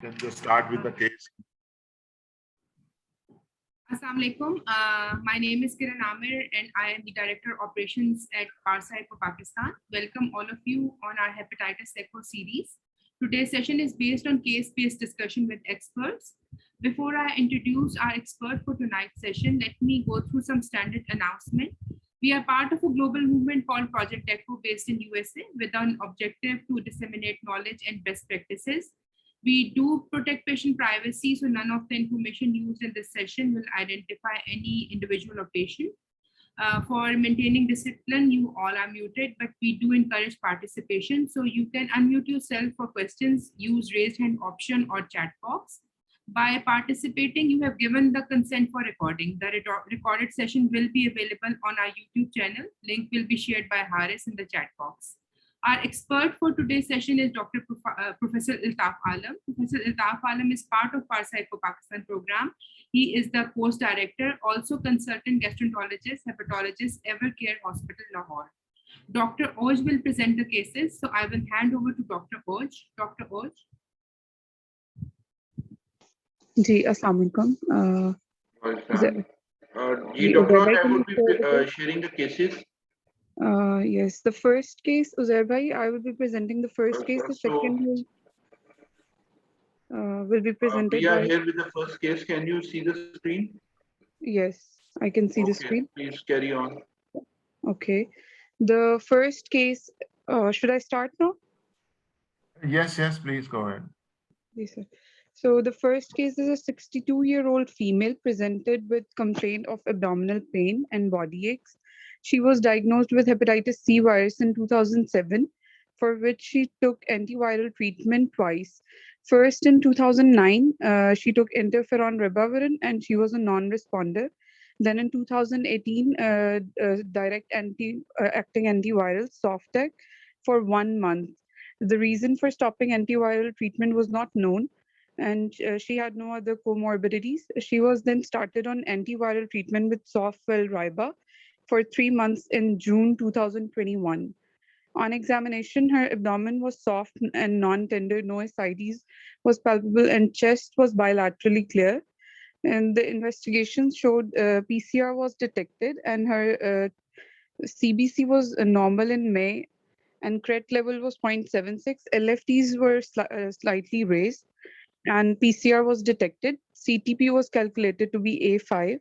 Can just start with the case. Assalamu alaikum. My name is Kiran Amir and I am the Director of Operations at Farsight for Pakistan. Welcome all of you on our Hepatitis Echo series. Today's session is based on case-based discussion with experts. Before I introduce our expert for tonight's session, let me go through some standard announcement. We are part of a global movement called Project Echo based in USA with an objective to disseminate knowledge and best practices. We do protect patient privacy, so none of the information used in this session will identify any individual or patient. For maintaining discipline, you all are muted, but we do encourage participation. So you can unmute yourself for questions, use raised hand option or chat box. By participating, you have given the consent for recording. The recorded session will be available on our YouTube channel. Link will be shared by Haris in the chat box. Our expert for today's session is Professor Altaf Alam. Professor Altaf Alam is part of Farsight for Pakistan program. He is the post director, also consultant gastroenterologist, hepatologist, Evercare Hospital, Lahore. Dr. Oj will present the cases, so I will hand over to Dr. Oj. Dr. Oj. जी अस्सलाम वालेकुम Dr. Oj, I will be sharing the cases. Yes, the first case, Uzair bhai, I will be presenting the first case. The second will be presented. We are here with the first case. Can you see the screen? Yes, I can see the screen. Please carry on. Okay, the first case. Should I start now? Yes, please go ahead. Yes, sir. So the first case is a 62-year-old female presented with complaint of abdominal pain and body aches. She was diagnosed with hepatitis C virus in 2007, for which she took antiviral treatment twice. First in 2009, she took interferon ribavirin and she was a non-responder. Then in 2018, direct acting antiviral Softac for 1 month. The reason for stopping antiviral treatment was not known, and she had no other comorbidities. She was then started on antiviral treatment with Sofwell-Riba for 3 months in June 2021. On examination, her abdomen was soft and non-tender, no ascites was palpable, and chest was bilaterally clear. And the investigation showed PCR was detected, and her CBC was normal in May, and CRET level was 0.76. LFTs were slightly raised, and PCR was detected. CTP was calculated to be A5,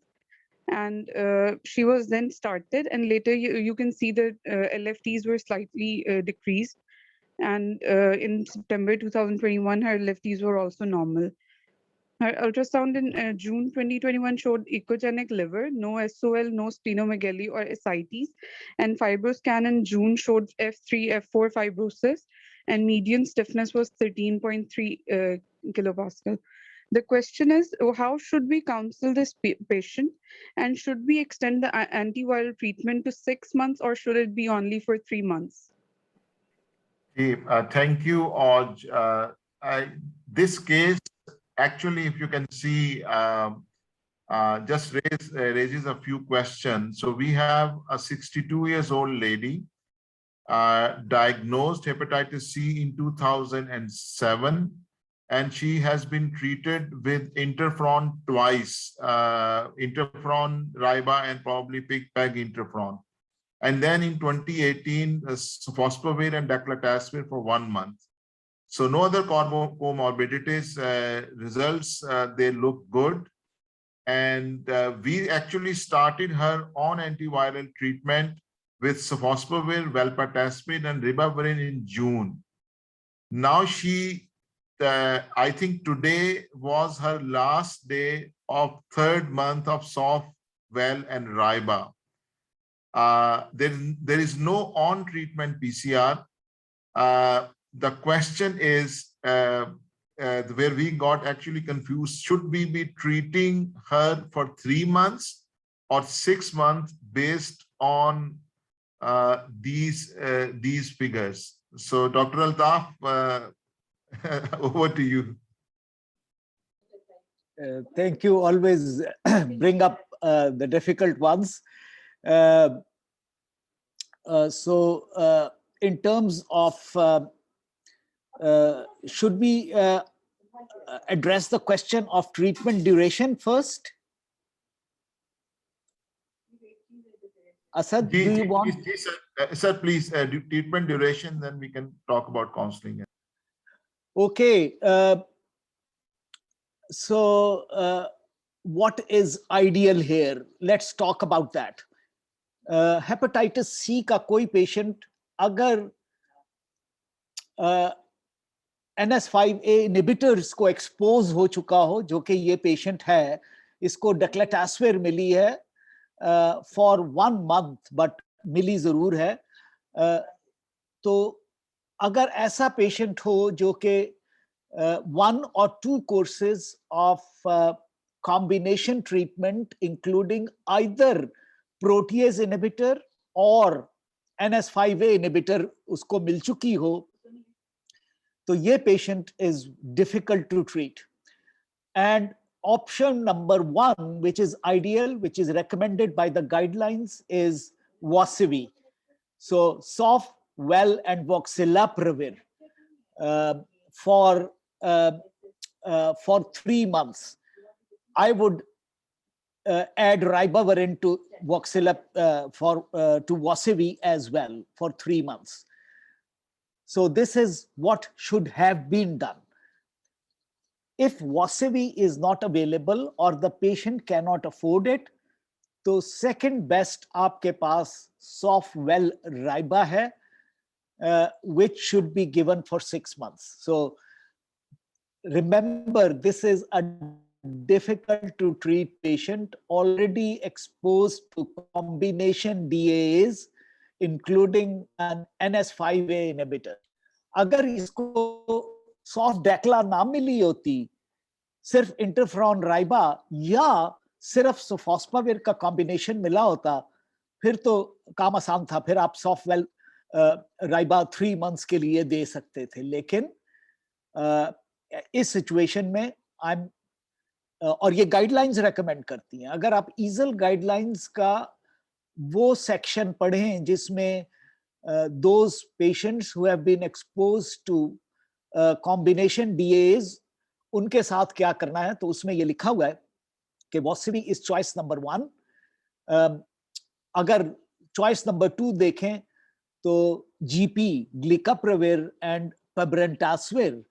and she was then started, and later you can see that LFTs were slightly decreased, and in September 2021 her LFTs were also normal. Her ultrasound in June 2021 showed echogenic liver, no SOL, no splenomegaly or ascites, and fibroscan in June showed F3, F4 fibrosis, and median stiffness was 13.3 kilopascal. The question is, how should we counsel this patient, and should we extend the antiviral treatment to 6 months, or should it be only for 3 months? Thank you, Oj. This case, actually, if you can see, just raises a few questions. So we have a 62-year-old lady diagnosed hepatitis C in 2007, and she has been treated with interferon twice, interferon riba and probably peg interferon. And then in 2018, sofosbuvir and daclatasvir for 1 month. So no other comorbidities. Results, they look good. And we actually started her on antiviral treatment with sofosbuvir, velpatasvir, and ribavirin in June. Now I think today was her last day of 3rd month of Sofwell and Riba. There is no on-treatment PCR. The question is where we got actually confused. Should we be treating her for 3 months or 6 months based on these figures? So, Dr. Altaf, over to you. Thank you. Always bring up the difficult ones. In terms of should we address the question of treatment duration first? Asad, do you want? Please, sir, please, treatment duration, then we can talk about counseling. Okay. So what is ideal here? Let's talk about that. Hepatitis C का कोई patient अगर NS5A inhibitors को expose हो चुका हो, जो कि ये patient है, इसको Declatasphere मिली है for 1 month, but मिली जरूर है. तो अगर ऐसा patient हो जो कि 1 or 2 courses of combination treatment, including either protease inhibitor or NS5A inhibitor उसको मिल चुकी हो, तो ये patient is difficult to treat. And option number 1, which is ideal, which is recommended by the guidelines, is Vosivi. So Sofwell and Voxilaprevir for 3 months. I would add Ribavirin to to Vosivi as well for 3 months. So this is what should have been done. If Vosivi is not available or the patient cannot afford it, तो second best आपके पास Sofwell Riba है, which should be given for 6 months. So remember, this is a difficult to treat patient already exposed to combination DAAs, including an NS5A inhibitor. अगर इसको soft decla ना मिली होती, सिर्फ interferon Riba या सिर्फ Sofosbuvir का combination मिला होता, फिर तो काम आसान था, फिर आप Sofwell Riba 3 months के लिए दे सकते थे. लेकिन इस सिचुएशन में और ये गाइडलाइंस रेकमेंड करती हैं. अगर आप ईजल गाइडलाइंस का वो सेक्शन पढ़ें जिसमें those patients who have been exposed to combination DAAs, उनके साथ क्या करना है, तो उसमें ये लिखा हुआ है कि Vosivi is choice number 1. अगर choice number 2 देखें तो GP, Glycaprevir and Pabrentasvir,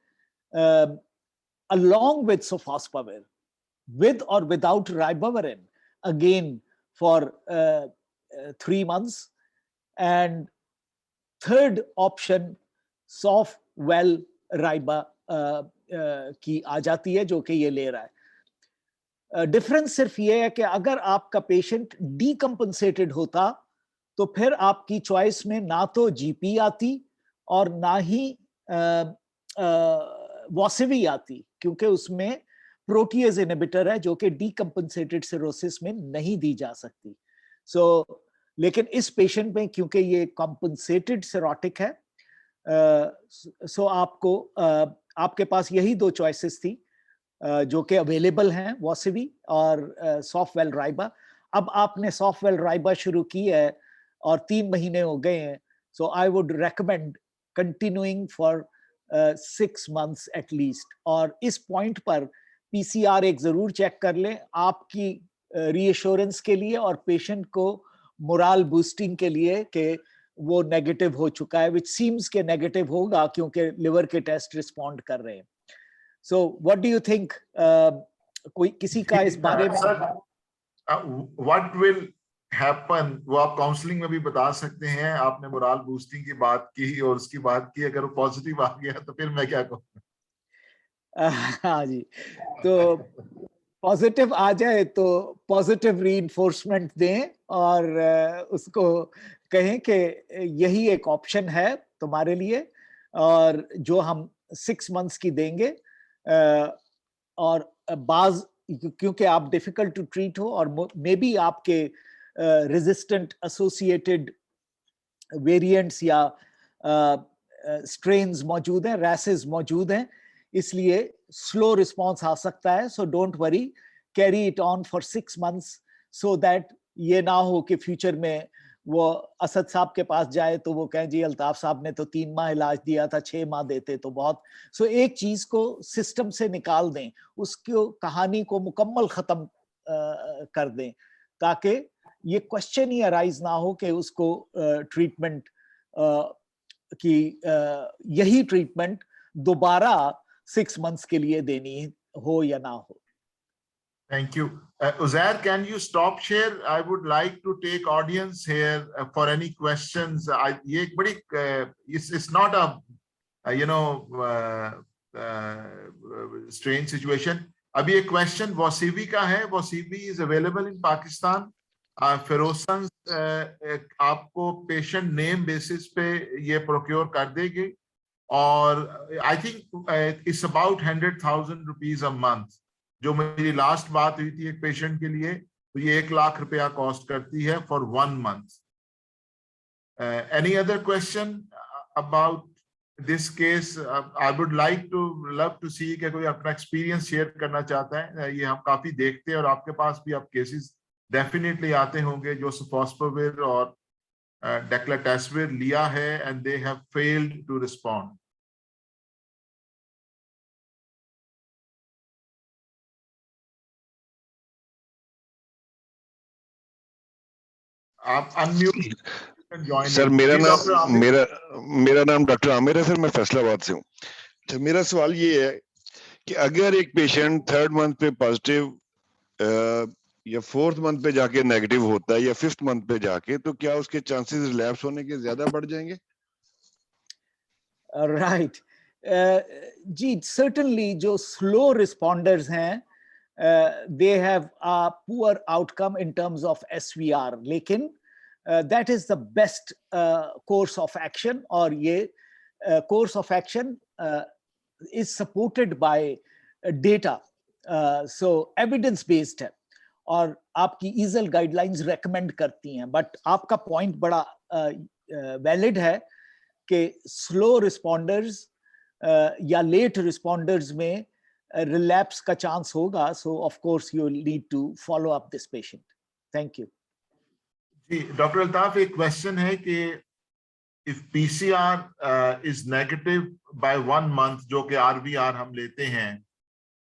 along with Sofosbuvir, with or without Ribavirin, again for 3 months. And third option, Sofwell Riba की आ जाती है, जो कि ये ले रहा है. डिफरेंस सिर्फ ये है कि अगर आपका पेशेंट डीकम्पनसेटेड होता तो फिर आपकी चॉइस में ना तो जीपी आती और ना ही वॉसिवी आती, क्योंकि उसमें प्रोटीएज इनहिबिटर है जो कि डीकम्पनसेटेड सिरोसिस में नहीं दी जा सकती. लेकिन इस पेशेंट में क्योंकि ये कॉम्पनसेटेड सिरोटिक है, सो आपको आपके पास यही 2 चॉइसेस थी जो कि अवेलेबल हैं, Vosivi और Sofwell Riba. अब आपने Sofwell Riba शुरू की है और 3 महीने हो गए हैं, so I would recommend continuing for 6 months at least. और इस पॉइंट पर PCR एक जरूर चेक कर लें आपकी रीएश्योरेंस के लिए और पेशेंट को मोरल बूस्टिंग के लिए कि वो नेगेटिव हो चुका है, which seems के नेगेटिव होगा क्योंकि लिवर के टेस्ट रिस्पॉन्ड कर रहे हैं. So what do you think? कोई किसी का इस बारे में what will happen, वो आप काउंसलिंग में भी बता सकते हैं. आपने मोरल बूस्टिंग की बात की और उसकी बात की, अगर वो पॉजिटिव आ गया तो फिर मैं क्या कहूँ? हाँ जी, तो पॉजिटिव आ जाए तो पॉजिटिव रीइंफोर्समेंट दें और उसको कहें कि यही एक ऑप्शन है तुम्हारे लिए और जो हम 6 months की देंगे. और बाज क्योंकि आप डिफिकल्ट टू ट्रीट हो और मे बी आपके रेजिस्टेंट एसोसिएटेड वेरिएंट्स या स्ट्रेन्स मौजूद हैं, रैसेस मौजूद हैं, इसलिए स्लो रिस्पॉन्स आ सकता है. So don't worry, carry it on for 6 months so that ये ना हो कि फ्यूचर में वो असद साहब के पास जाए तो वो कहें जी अल्ताफ साहब ने तो 3 माह इलाज दिया था, 6 माह देते तो बहुत। सो एक चीज को सिस्टम से निकाल दें, उसको कहानी को मुकम्मल खत्म कर दें, ताकि ये क्वेश्चन ही अराइज ना हो कि उसको ट्रीटमेंट की यही ट्रीटमेंट दोबारा 6 मंथ्स के लिए देनी हो या ना हो। Thank you. Uzair, can you stop share? I would like to take audience here for any questions. ये एक बड़ी it's not a strange situation. अभी एक question वसीवी का है. वसीवी is available in Pakistan. Ferozans आपको patient name basis पे ये procure कर देगी और I think it's about 100,000 rupees a month. जो मेरी लास्ट बात हुई थी एक पेशेंट के लिए, तो ये 1 लाख रुपया कॉस्ट करती है for 1 month. Any other question about this case? I would like to love to see कि कोई अपना एक्सपीरियंस शेयर करना चाहता है। ये हम काफी देखते हैं और आपके पास भी अब केसेस डेफिनेटली आते होंगे जो सफॉस्पोविर और डेक्लाटेस्विर लिया है and they have failed to respond. आप अनम्यूट। सर मेरा नाम डॉक्टर आमिर है सर, मैं फैसलाबाद से हूँ। तो मेरा सवाल ये है कि अगर एक पेशेंट 3rd मंथ पे पॉजिटिव या 4th मंथ पे जाके नेगेटिव होता है या 5th मंथ पे जाके, तो क्या उसके चांसेस रिलैप्स होने के ज्यादा बढ़ जाएंगे? राइट जी, सर्टेनली जो स्लो रिस्पॉन्डर्स हैं they have a poor outcome in terms of SVR, लेकिन that is the best course of action, और ये course of action is supported by data, so evidence based है और आपकी EASL guidelines recommend करती हैं। But आपका point बड़ा valid है कि slow responders या late responders में relapse का chance होगा, so of course you will need to follow up this patient. Thank you. जी डॉक्टर अल्ताफ, एक क्वेश्चन है कि if PCR is negative by 1 month, जो कि RVR हम लेते हैं,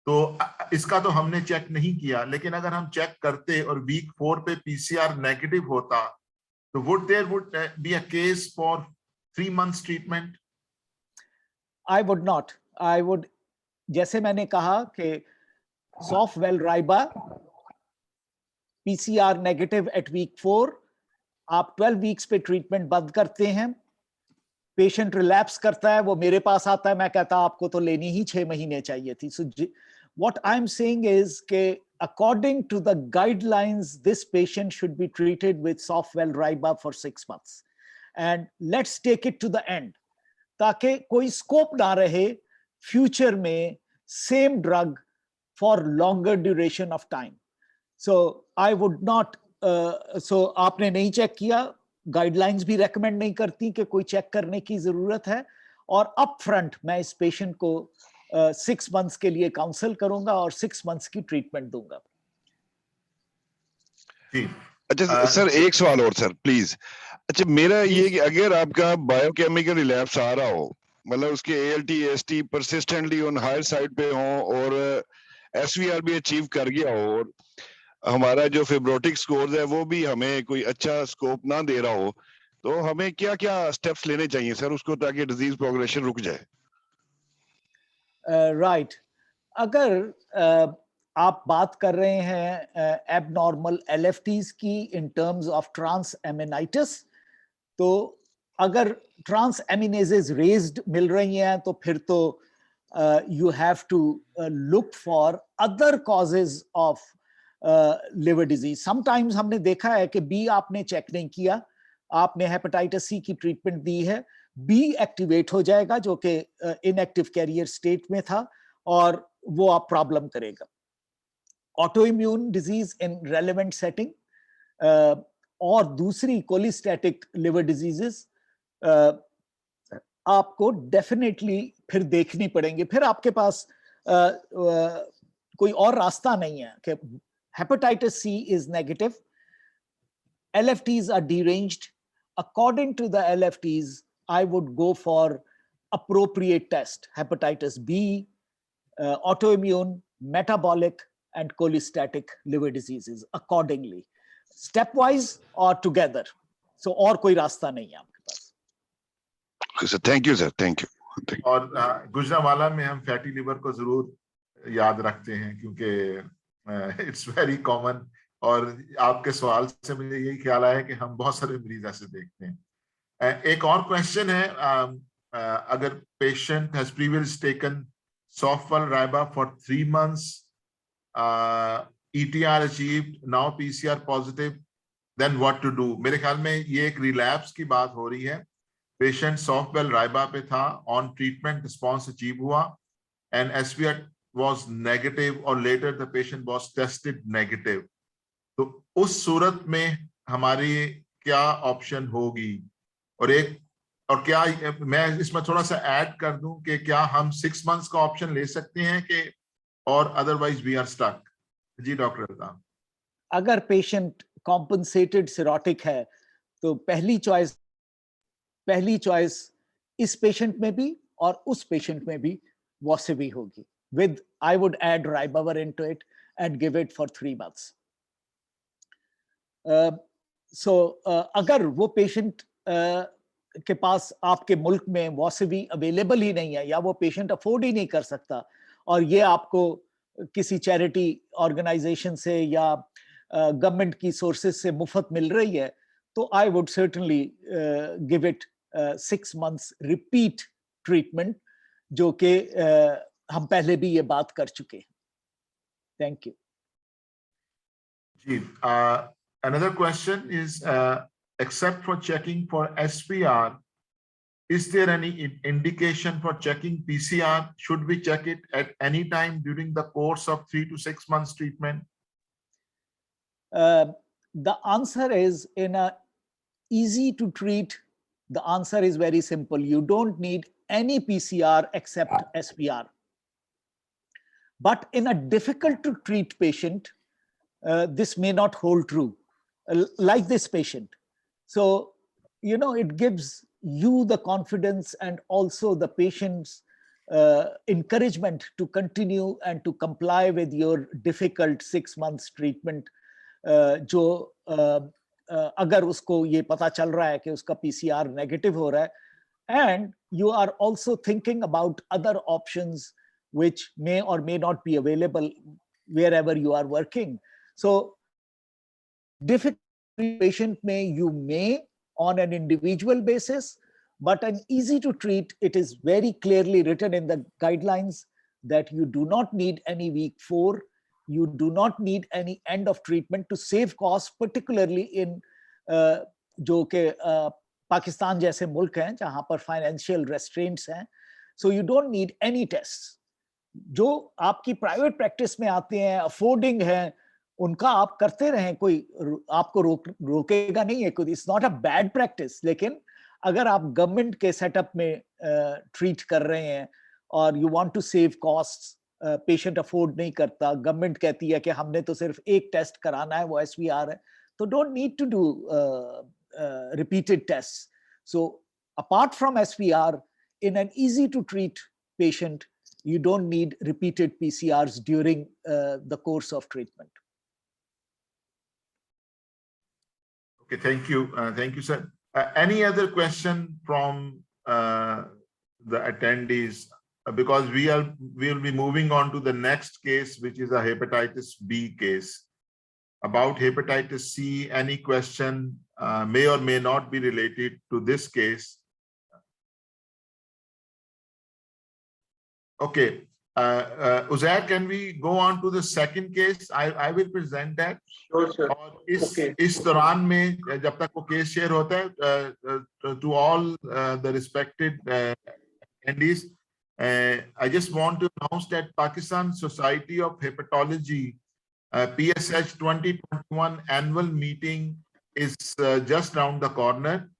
तो इसका तो हमने चेक नहीं किया, लेकिन अगर हम चेक करते और week 4 पे PCR नेगेटिव होता, तो would there be a case for 3 months treatment? I would not. I would, जैसे मैंने कहा कि Sofwell-Riba PCR negative at week 4, आप 12 वीक्स पे ट्रीटमेंट बंद करते हैं, पेशेंट रिलैप्स करता है, वो मेरे पास आता है, मैं कहता आपको तो लेनी ही 6 महीने चाहिए थी। So what I am saying is कि according to the guidelines this patient should be treated with Sofwell-Riba for 6 months and let's take it to the end, ताकि कोई स्कोप ना रहे फ्यूचर में same drug for longer duration of time. So I would not, so आपने नहीं check किया, guidelines भी recommend नहीं करती कि कोई चेक करने की जरूरत है, और अप फ्रंट मैं इस पेशेंट को 6 मंथ्स के लिए काउंसल करूंगा और 6 मंथ्स की ट्रीटमेंट दूंगा। अच्छा सर, एक सवाल और सर प्लीज। अच्छा, मेरा ये कि अगर आपका बायोकेमिकल रिलैप्स आ रहा हो, मतलब उसके ALT AST persistently on higher side पे हो और SVR भी अचीव कर गया हो, और हमारा जो फिब्रोटिक स्कोर है वो भी हमें कोई अच्छा स्कोप ना दे रहा हो, तो हमें क्या क्या स्टेप्स लेने चाहिए सर उसको, ताकि डिजीज प्रोग्रेशन रुक जाए? राइट, अगर आप बात कर रहे हैं एबनॉर्मल LFTs की इन टर्म्स ऑफ ट्रांस एमिनाइटिस, तो अगर ट्रांस एमिनेजेस रेज्ड मिल रही हैं तो फिर तो you have to look for other causes of liver disease. Sometimes हमने देखा है कि बी आपने चेक नहीं किया, आपने हेपेटाइटिस C की ट्रीटमेंट दी है, बी एक्टिवेट हो जाएगा जो कि इनएक्टिव कैरियर स्टेट में था, और वो आप प्रॉब्लम करेगा। Auto immune disease in relevant setting और दूसरी कोलिस्टैटिक लिवर डिजीजेस आपको डेफिनेटली फिर देखनी पड़ेंगे। फिर आपके पास कोई और रास्ता नहीं है कि hepatitis C is negative, LFTs are deranged. According to the LFTs, I would go for appropriate test: hepatitis B, autoimmune, metabolic, and cholestatic liver diseases accordingly, stepwise or together. So और कोई रास्ता नहीं है आपके पास. Sir thank you sir, thank you. और गुजरावाला में हम फैटी लिवर को जरूर याद रखते हैं क्योंकि इट्स वेरी कॉमन, और आपके सवाल से मुझे यही ख्याल आया कि हम बहुत सारे मरीज ऐसे देखते हैं. एक और क्वेश्चन है, अगर patient has previously taken Sofpal Riba for 3 months, ETR achieved, now PCR positive, then what to do? मेरे ख्याल में ये एक रिलैप्स की बात हो रही है. पेशेंट Sofpal Riba पे था, ऑन ट्रीटमेंट रिस्पॉन्स अचीव हुआ, and SVR was negative, or later the patient was tested negative. तो उस सूरत में हमारी क्या ऑप्शन होगी? और क्या मैं इसमें थोड़ा सा ऐड कर दूं कि क्या हम 6 months का ऑप्शन ले सकते हैं कि, और अदरवाइज वी आर स्टक? जी डॉक्टर अल्ताफ. अगर पेशेंट कॉम्पनसेटेड सिरोटिक है तो पहली चॉइस इस पेशेंट में भी और उस पेशेंट में भी वॉसिवी होगी. With I would add ribavirin into it and give it for 3 months. अगर वो पेशेंट के पास आपके मुल्क में वॉसिवी अवेलेबल ही नहीं है, या वो पेशेंट अफोर्ड ही नहीं कर सकता, और ये आपको किसी चैरिटी ऑर्गेनाइजेशन से या गवर्नमेंट की सोर्सेज से मुफ्त मिल रही है, तो I would certainly give it 6 months repeat treatment, जो कि हम पहले भी ये बात कर चुके हैं. Thank you. जी, another question is, except for checking for SPR, is there any indication for checking PCR? Should we check it at any time during the course of 3 to 6 months treatment? The answer is, in a easy to treat, the answer is very simple. You don't need any PCR except SPR. But in a difficult to treat patient, this may not hold true, like this patient. So, it gives you the confidence and also the patient's encouragement to continue and to comply with your difficult 6 months treatment. जो अगर उसको ये पता चल रहा है कि उसका PCR negative हो रहा है, and you are also thinking about other options which may or may not be available wherever you are working. So, difficult patient you may on an individual basis, but an easy to treat, it is very clearly written in the guidelines that you do not need any week 4, you do not need any end of treatment to save costs, particularly in जो कि पाकिस्तान जैसे मुल्क हैं जहां पर financial restraints हैं. So you don't need any test. जो आपकी प्राइवेट प्रैक्टिस में आते हैं, अफोर्डिंग हैं, उनका आप करते रहें, कोई आपको रोकेगा नहीं है. It's not a bad practice. लेकिन अगर आप गवर्नमेंट के सेटअप में ट्रीट कर रहे हैं और you want to save costs, patient afford नहीं करता, गवर्नमेंट कहती है कि हमने तो सिर्फ एक टेस्ट कराना है, वो SVR है, तो don't need to do repeated tests. So apart from SVR, in an easy to treat patient, you don't need repeated PCRs during the course of treatment. Okay, thank you. Thank you, sir. Any other question from the attendees? Because we will be moving on to the next case, which is a hepatitis B case. About hepatitis C, any question may or may not be related to this case. Okay, Uzair, can we go on to the second case? I will present that. Sure, sir. और इस दौरान में जब तक वो case share होता है, to all the respected attendees, I just want to announce that Pakistan Society of Hepatology PSH 2021 annual meeting is just round the corner,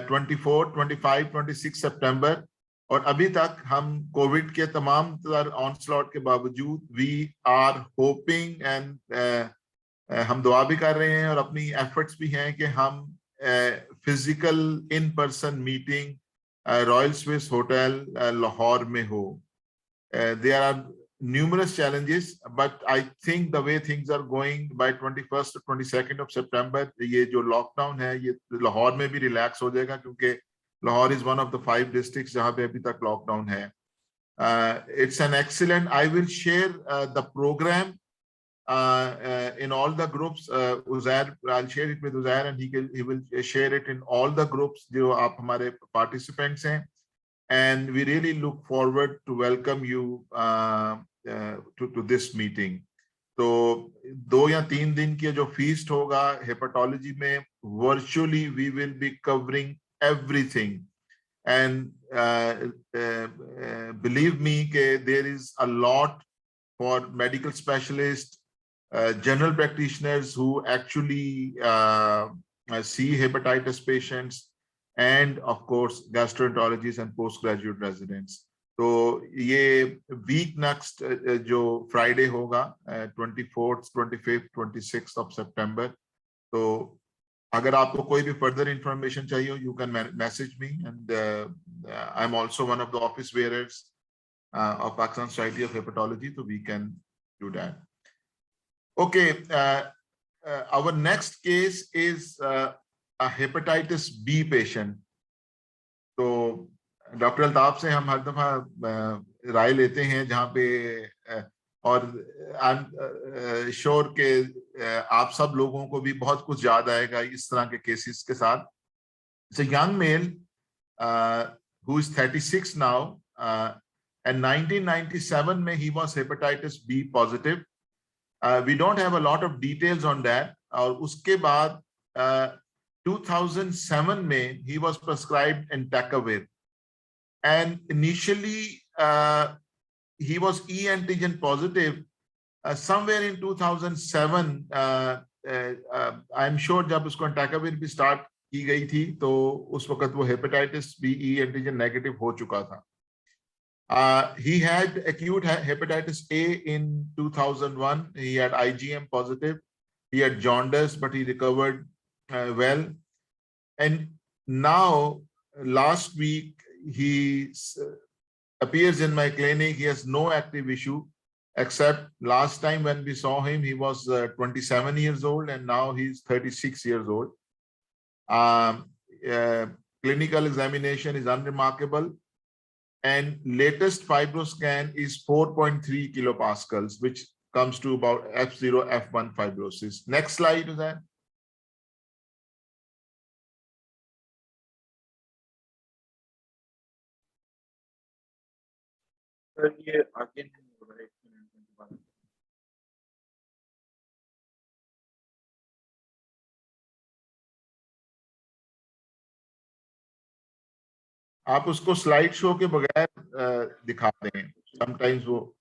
24, 25, 26 September. और अभी तक हम कोविड के तमाम ऑनस्लॉट के बावजूद we are hoping and हम दुआ भी कर रहे हैं और अपनी एफर्ट्स भी हैं कि हम physical in person meeting royal Swiss hotel Lahore में हो. There are numerous challenges, but I think the way things are going, by 21st to 22nd of September, ये जो लॉकडाउन है ये लाहौर में भी रिलैक्स हो जाएगा, क्योंकि Lahore is one of the 5 districts जहाँ पे अभी तक लॉकडाउन है. It's an excellent. I will share the program in all the groups. Uzair, I'll share it with Uzair, and he will share it in all the groups जो आप हमारे participants हैं. And we really look forward to welcome you to this meeting. तो 2 या 3 दिन की जो feast होगा hepatology में, virtually we will be covering everything. And believe me कि there is a lot for medical specialists, general practitioners who actually see hepatitis patients, and of course gastroenterologists and postgraduate residents. तो ये week next जो Friday होगा 24th, 25th, 26th of September. तो अगर आपको कोई भी further information चाहिए, you can message me, and I'm also one of the office bearers of Pakistan Society of Hepatology, so we can do that. Okay, our next case is a hepatitis B patient. तो doctor Altaf से हम हर दफा राय लेते हैं जहाँ पे, और I am sure के आप सब लोगों को भी बहुत कुछ याद आएगा इस तरह के केसेस के साथ. It's a young male who is 36 now, and 1997 में he was hepatitis B positive. We don't have a lot of details on that. और उसके बाद 2007 में he was prescribed entecavir, and initially he was E antigen positive. Somewhere in 2007, I'm sure जब उसको entecavir भी start की गई थी तो उस वक्त वो hepatitis B E antigen negative हो चुका था. He had acute hepatitis A in 2001. He had IgM positive. He had jaundice, but he recovered well. And now, last week, he appears in my clinic. He has no active issue, except last time when we saw him, he was 27 years old, and now he's 36 years old. Clinical examination is unremarkable. And latest fibroscan is 4.3 kilopascals, which comes to about F0, F1 fibrosis. Next slide is that. आप उसको slide show के बगैर दिखा दें, sometimes वो.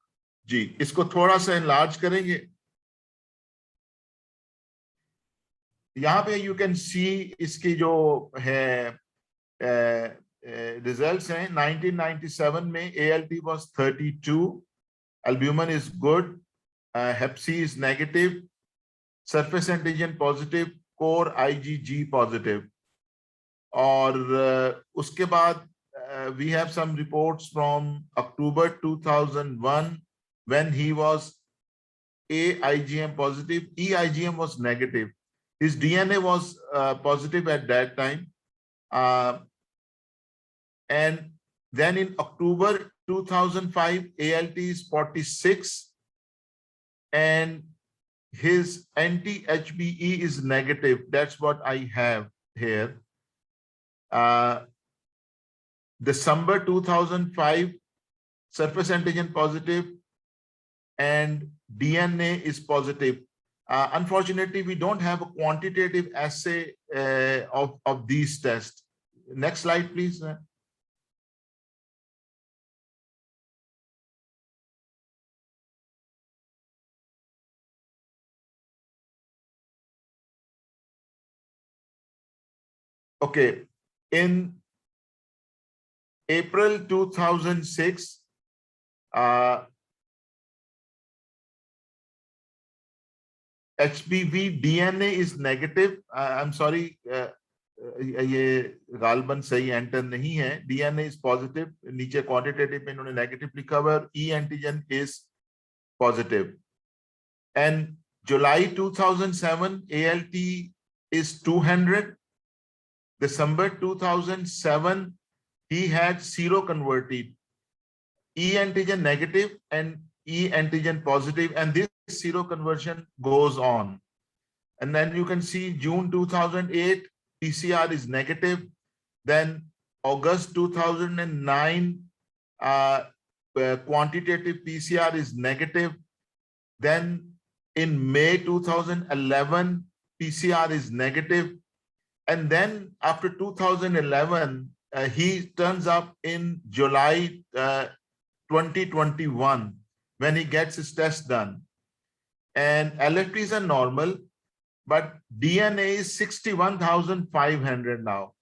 जी, इसको थोड़ा सा एनलार्ज करेंगे. यहाँ पे यू कैन सी इसकी जो है रिजल्ट्स हैं. 1997 में ALT was 32, albumin is good, Hep C is negative, surface antigen positive, core IgG positive. और उसके बाद we have some reports from October 2001 when he was A IgM positive, E IgM was negative. His DNA was positive at that time. And then in October 2005, ALT is 46 and his anti-HBE is negative. That's what I have here. December 2005, surface antigen positive and DNA is positive. Unfortunately, we don't have a quantitative assay of these tests. Next slide, please. Okay, in April 2006, HBV DNA is negative. I'm sorry, ये गालबन सही enter नहीं है. DNA is positive. नीचे quantitative में इन्होंने negative लिखा हुआ है. E antigen is positive. And July 2007 ALT is 200. December 2007 he had seroconverted E antigen negative and E antigen positive, and this seroconversion goes on. And then you can see June 2008 PCR is negative. Then August 2009 quantitative PCR is negative. Then in May 2011 PCR is negative. And then after 2011 he turns up in July 2021 when he gets his test done, and LFTs are normal, but DNA is 61,500 now.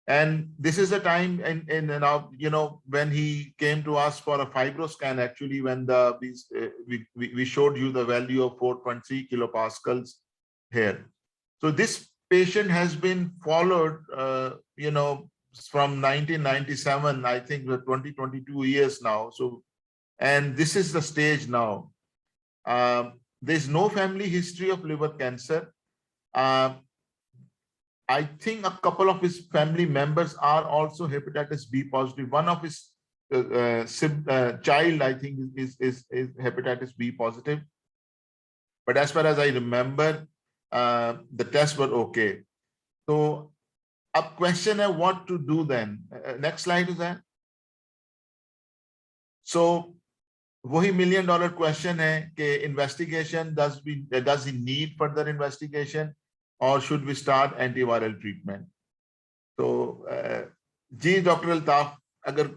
And this is the time in now, you know, when he came to us for a fibroscan, actually, when we showed you the value of 4.3 kilopascals here. So this patient has been followed, you know, from 1997, I think, the 22 years now. So, and this is the stage now. There's no family history of liver cancer. I think a couple of his family members are also hepatitis B positive. One of his child, I think, is hepatitis B positive. But as far as I remember, the tests were okay. So a question of what to do then. Next slide is that. So वही $1 million question है कि investigation, does he need further investigation or should we start antiviral treatment? So ji doctor Altaf, अगर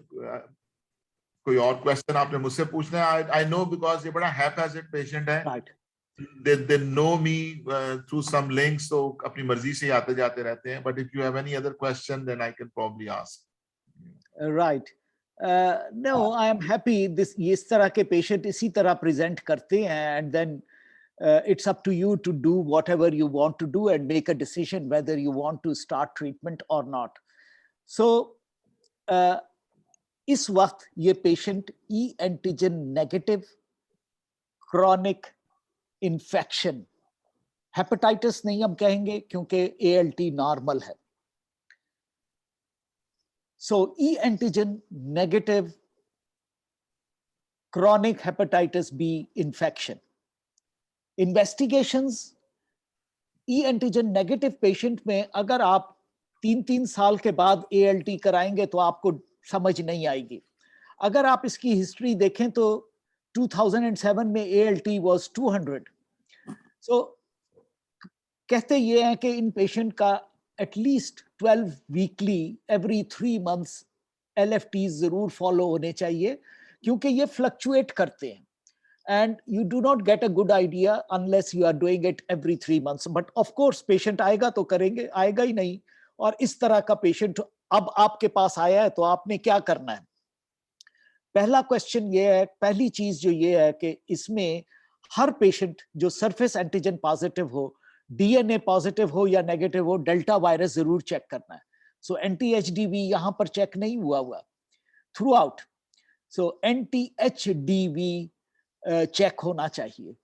कोई और question आपने मुझसे पूछना है, I know because ये बड़ा haphazard patient है. Right. They know me through some links, so अपनी मर्जी से आते जाते रहते हैं. But if you have any other question, then I can probably ask. Right. No, I am happy. इस तरह के patient इसी तरह present करते हैं, and then it's up to you to do whatever you want to do and make a decision whether you want to start treatment or not. So इस वक्त ये patient E antigen negative chronic infection, hepatitis नहीं हम कहेंगे क्योंकि ALT normal है. So E antigen negative chronic hepatitis B infection. Investigations, E antigen negative patient में अगर आप 3 साल के बाद ALT कराएंगे तो आपको समझ नहीं आएगी. अगर आप इसकी हिस्ट्री देखें तो 2007 में ALT was 200. So कहते ये हैं कि इन पेशेंट का at least 12 weekly, every 3 months LFTs जरूर फॉलो होने चाहिए क्योंकि ये फ्लक्चुएट करते हैं. And you do not get a good idea unless you are doing it every 3 months. But of course, patient आएगा तो करेंगे, आएगा ही नहीं. और इस तरह का patient अब आपके पास आया है तो आपने क्या करना है? पहला क्वेश्चन ये है, पहली चीज जो ये है कि इसमें हर पेशेंट जो सरफेस एंटीजन पॉजिटिव हो, डीएनए पॉजिटिव हो या नेगेटिव हो, डेल्टा वायरस जरूर चेक करना है. सो एंटी-एचडीवी यहां पर चेक नहीं हुआ throughout. So anti HDV check होना चाहिए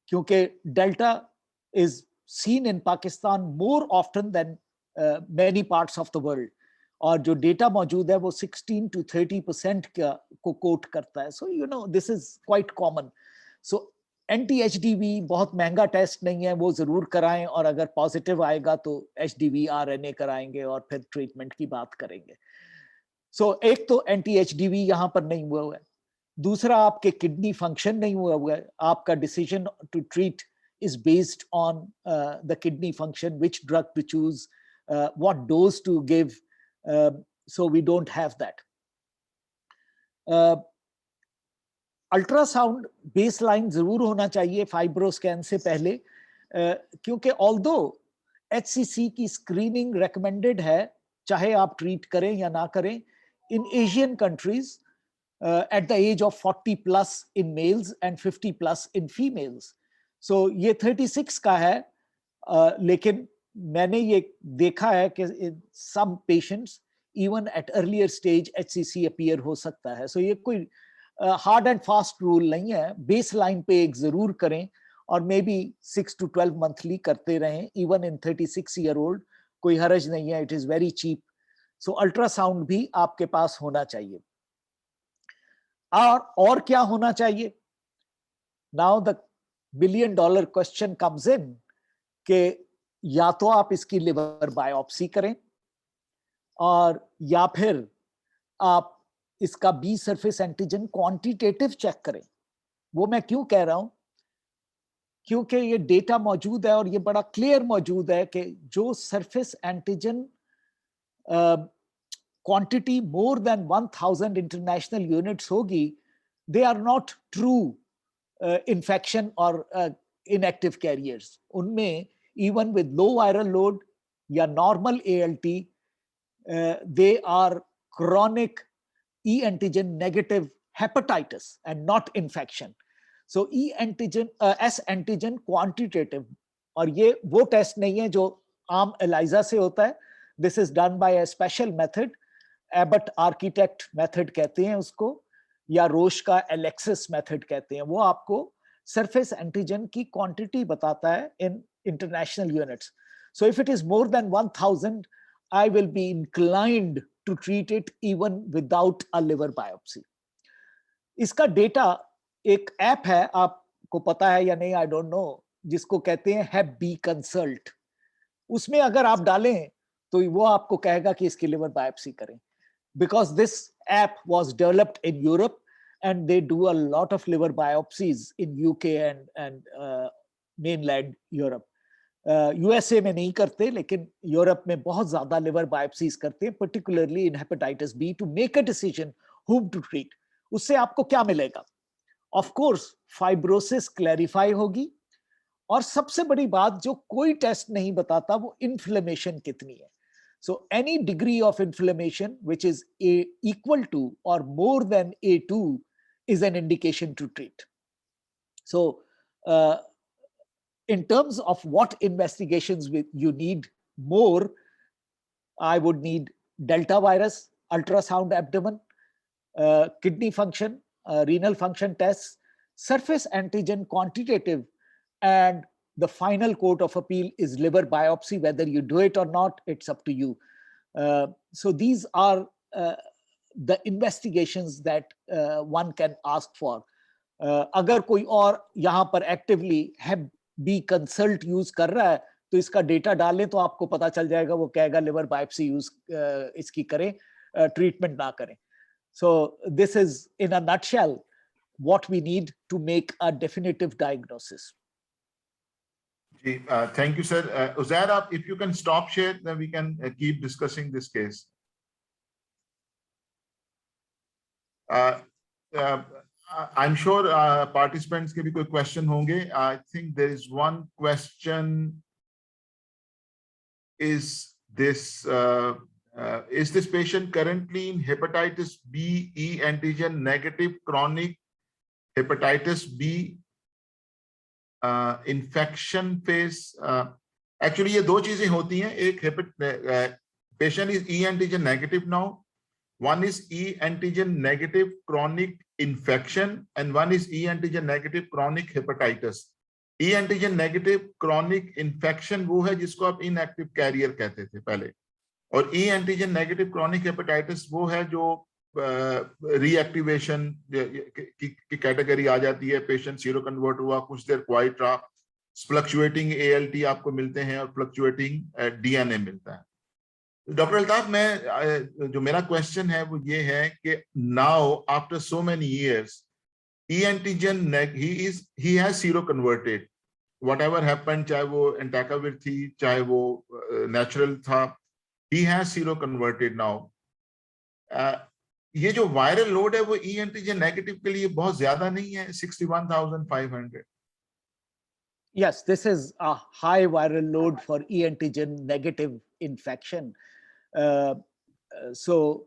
क्योंकि delta is seen in Pakistan more often than many parts of the world. और जो डेटा मौजूद है वो 16 to 30% को कोट करता है. So you know this is quite common. So anti HDV बहुत महंगा टेस्ट नहीं है, वो जरूर कराएं और अगर पॉजिटिव आएगा तो एचडीवी आरएनए कराएंगे और फिर ट्रीटमेंट की बात करेंगे. सो एक तो एंटी-एचडीवी यहाँ पर नहीं हुआ है. दूसरा आपके किडनी फंक्शन नहीं हुआ है. आपका decision to treat is based on the kidney function, which drug to choose, what dose to give. So we don't have that. Ultrasound baseline जरूर होना चाहिए फाइब्रोस्कैन से पहले क्योंकि ऑल्दो एचसीसी की स्क्रीनिंग रेकमेंडेड है चाहे आप ट्रीट करें या ना करें in Asian countries at the age of 40+ in males and 50+ in females. So ये 36 का है, लेकिन मैंने ये देखा है कि some patients even at earlier stage HCC appear हो सकता है. सो ये कोई हार्ड एंड फास्ट रूल नहीं है. बेस लाइन पे एक जरूर करें और मे बी 6 to 12 मंथली करते रहें. इवन इन 36 ईयर ओल्ड कोई हर्ज नहीं है. It is very cheap. So ultrasound भी आपके पास होना चाहिए. और क्या होना चाहिए? Now the $1 billion question comes in कि या तो आप इसकी लिवर बायोप्सी करें और या फिर आप इसका B surface antigen quantitative check करें. वो मैं क्यों कह रहा हूं? क्योंकि ये डेटा मौजूद है और ये बड़ा क्लियर मौजूद है कि जो surface antigen quantity more than 1000 international units होगी, they are not true infection और इनएक्टिव कैरियर्स. उनमें even with low viral load या normal ALT, they are chronic E antigen negative hepatitis and not infection. So E antigen, S antigen quantitative, और ये वो test नहीं है जो आम ELISA से होता है. This is done by a special method, Abbott architect method कहते हैं उसको, या रोश का Alexis method कहते हैं. वो आपको सरफेस एंटीजन की क्वांटिटी बताता है in international units. So if it is more than 1000, I will be inclined to treat it even without a liver biopsy. इसका डेटा एक ऐप है, आपको पता है या नहीं I don't know, जिसको कहते हैं Hep B Consult. उसमें अगर आप डालें तो वो आपको कहेगा कि इसकी लिवर बायोप्सी करें. Because this app was developed in Europe and they do a lot of liver biopsies in UK and mainland Europe. USA में नहीं करते, लेकिन यूरोप में बहुत ज्यादा लिवर बायोप्सीज करते हैं, particularly in hepatitis B, to make a decision whom to treat. उससे आपको क्या मिलेगा? Of course, fibrosis clarify होगी, और सबसे बड़ी बात जो कोई टेस्ट नहीं बताता वो इन्फ्लेमेशन कितनी है. So any degree of inflammation which is equal to or more than A2 is an indication to treat. So in terms of what investigations you need more, I would need delta virus, ultrasound abdomen, kidney function, renal function tests, surface antigen quantitative, and the final court of appeal is liver biopsy. Whether you do it or not, it's up to you. So these are the investigations that one can ask for. अगर कोई और यहाँ पर actively Hep B Consult use कर रहा है तो इसका डेटा डालें तो आपको पता चल जाएगा. वो कहेगा लिवर बायोप्सी यूज इसकी करें, ट्रीटमेंट ना करें. So this is in a nutshell what we need to make a definitive diagnosis. Thank you, sir. Uzair, if you can stop share, then we can keep discussing this case. I'm sure participants के भी कोई question होंगे. I think there is one question. Is this patient currently in hepatitis B E antigen negative chronic hepatitis B infection phase? Actually ये दो चीजें होती हैं. एक patient is E antigen negative now. One is E antigen negative chronic infection and one is E antigen negative chronic hepatitis. E antigen negative chronic infection वो है जिसको आप inactive carrier कहते थे पहले, और E antigen negative chronic hepatitis वो है जो reactivation की कैटेगरी आ जाती है. पेशेंट सीरो कन्वर्ट हुआ, कुछ देर क्वाइट रहा, फ्लक्चुएटिंग ALT आपको मिलते हैं और फ्लक्चुएटिंग DNA मिलता है. डॉक्टर अल्ताफ, मैं जो मेरा क्वेश्चन है वो ये है कि now after so many years E antigen he has zero converted, whatever happened, चाहे वो एंटाकाविर थी चाहे वो नेचुरल था, he has zero converted now. ये जो वायरल लोड है वो E antigen नेगेटिव के लिए बहुत ज्यादा नहीं है, 61,500. Yes, this is a high viral load for E antigen negative infection. So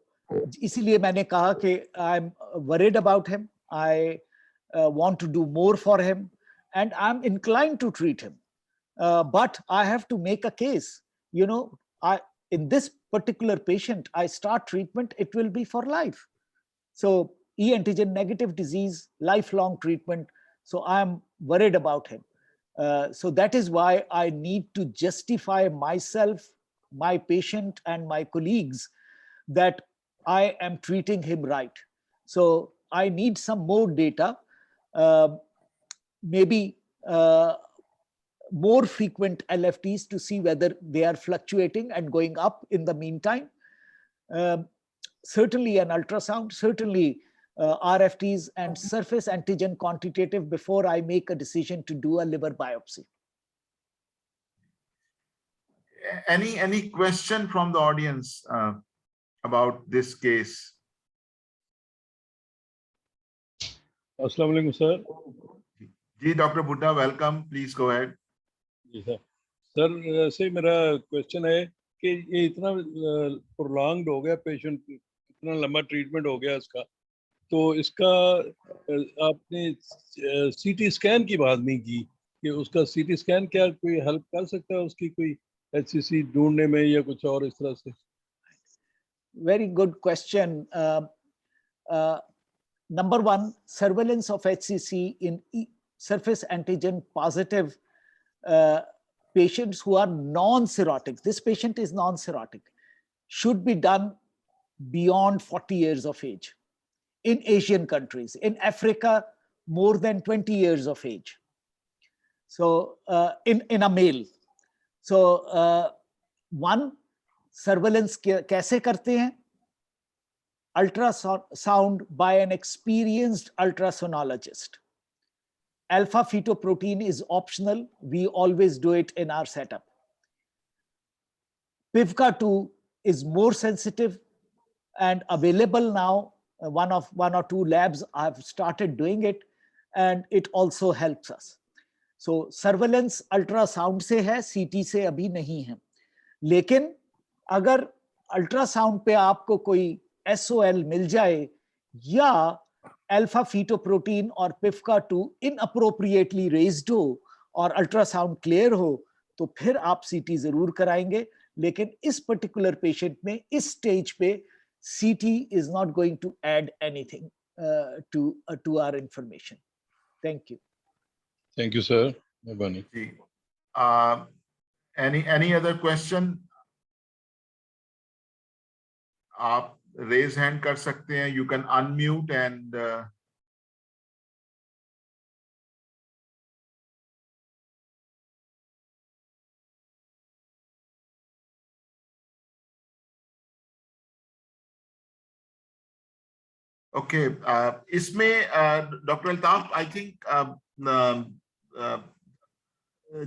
इसीलिए मैंने कहा कि I'm worried about him. I want to do more for him. and I'm inclined to treat him. But I have to make a case. You know, in this particular patient, I start treatment, it will be for life. So E antigen negative disease, lifelong treatment. So I'm worried about him. So that is why I need to justify myself, my patient, and my colleagues that I am treating him right. So I need some more data, maybe more frequent LFTs to see whether they are fluctuating and going up in the meantime. Certainly an ultrasound, certainly RFTs and surface antigen quantitative before I make a decision to do a liver biopsy. Any question from the audience about this case? अस्सलाम वालेकुम सर। जी doctor Budha, welcome, please go ahead. जी sir. Sir ऐसे मेरा question है कि ये इतना प्रोलॉन्ग्ड हो गया, पेशेंट इतना लंबा ट्रीटमेंट हो गया इसका, तो इसका आपने सीटी स्कैन की बात नहीं की कि उसका सीटी स्कैन क्या कोई हेल्प कर सकता है उसकी कोई HCC ढूंढने में या कुछ और इस तरह से? Very good question. Number one, surveillance of HCC in surface antigen positive patients who are non-cirrhotic. This patient is non-cirrhotic. Should be done beyond 40 years of age. In Asian countries, in Africa, more than 20 years of age. So in a male. So one, surveillance कैसे करते हैं? Ultrasound by an experienced ultrasonologist. Alpha fetoprotein is optional. We always do it in our setup. PIVKA2 is more sensitive and available now. One or two labs have started doing it, and it also helps us. So surveillance ultrasound से है, CT से अभी नहीं है. लेकिन अगर ultrasound पे आपको कोई SOL मिल जाए या अल्फा फीटोप्रोटीन और PIVKA2 इनअप्रोप्रिएटली रेज्ड हो और अल्ट्रासाउंड क्लियर हो, तो फिर आप CT जरूर कराएंगे. लेकिन इस पर्टिकुलर पेशेंट में इस स्टेज पे CT is not going to add anything to our information. Thank you. Thank you, sir. मेहरबानी। Any other question? आप raise hand कर सकते हैं. You can unmute and okay. इसमें डॉक्टर अल्ताफ, आई थिंक